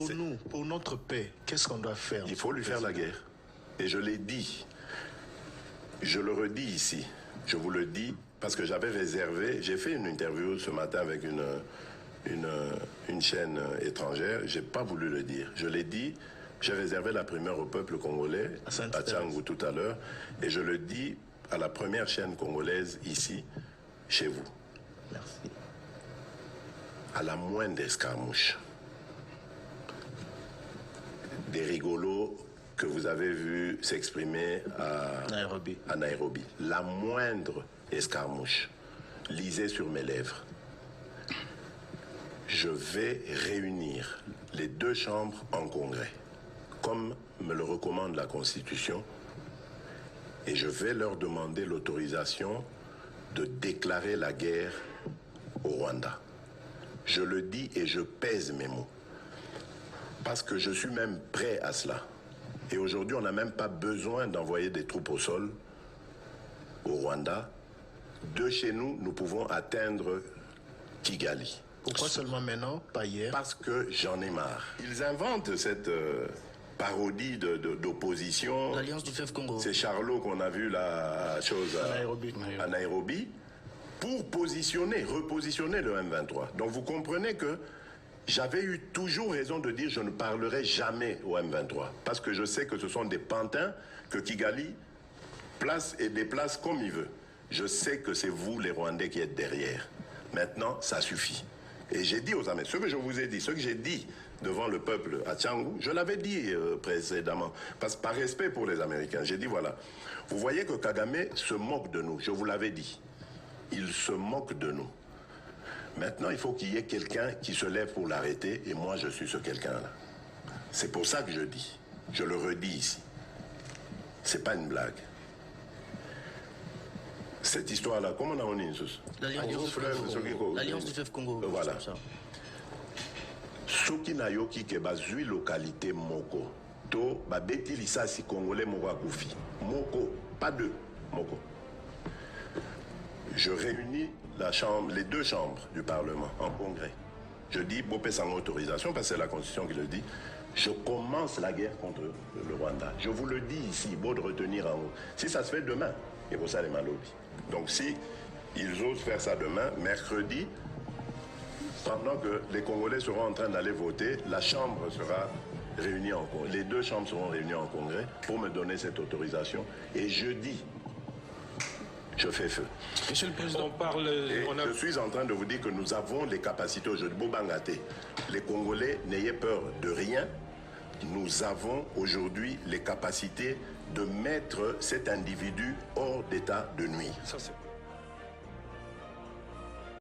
Pour nous, pour notre paix, qu'est-ce qu'on doit faire? Il faut lui faire la guerre. Et je l'ai dit. Je le redis ici. Je vous le dis parce que j'avais réservé. J'ai fait une interview ce matin avec une chaîne étrangère. J'ai pas voulu le dire. Je l'ai dit. J'ai réservé la primeur au peuple congolais à Tchangou tout à l'heure. Et je le dis à la première chaîne congolaise ici, chez vous. Merci. À la moindre escarmouche, des rigolos que vous avez vus s'exprimer à Nairobi. La moindre escarmouche, lisez sur mes lèvres. Je vais réunir les deux chambres en congrès, comme me le recommande la Constitution, et je vais leur demander l'autorisation de déclarer la guerre au Rwanda. Je le dis et je pèse mes mots. Parce que je suis même prêt à cela. Et aujourd'hui, on n'a même pas besoin d'envoyer des troupes au sol au Rwanda. De chez nous, nous pouvons atteindre Kigali. Pourquoi seulement maintenant, pas hier? Parce que j'en ai marre. Ils inventent cette parodie d'opposition. L'Alliance du fleuve Congo. C'est Charlot qu'on a vu la chose à Nairobi. Pour repositionner le M23. Donc vous comprenez que j'avais eu toujours raison de dire je ne parlerai jamais au M23. Parce que je sais que ce sont des pantins que Kigali place et déplace comme il veut. Je sais que c'est vous les Rwandais qui êtes derrière. Maintenant, ça suffit. Et j'ai dit aux Américains, ce que je vous ai dit, ce que j'ai dit devant le peuple à Tchangou, je l'avais dit précédemment, parce que par respect pour les Américains, j'ai dit voilà, vous voyez que Kagame se moque de nous, je vous l'avais dit. Il se moque de nous. Maintenant, il faut qu'il y ait quelqu'un qui se lève pour l'arrêter, et moi, je suis ce quelqu'un-là. C'est pour ça que je dis. Je le redis ici. C'est pas une blague. Cette histoire-là, comment on a une chose? L'Alliance du fleuve Congo. Voilà. Soki na yoki ke bazui localité moko. To babeti lisasi congolais moko akufi. Moko, pas deux. Moko. Je réunis les deux chambres du Parlement en congrès. Je dis, Bopé sans autorisation, parce que c'est la Constitution qui le dit, je commence la guerre contre le Rwanda. Je vous le dis ici, beau de retenir en haut. Si ça se fait demain, il faut ça les malobis. Donc si ils osent faire ça demain, mercredi, pendant que les Congolais seront en train d'aller voter, la Chambre sera réunie en congrès. Les deux chambres seront réunies en congrès pour me donner cette autorisation. Et jeudi, je fais feu. Monsieur le Président, Je suis en train de vous dire que nous avons les capacités aujourd'hui. Bobangate, les Congolais, n'ayez peur de rien. Nous avons aujourd'hui les capacités de mettre cet individu hors d'état de nuire. Ça, c'est...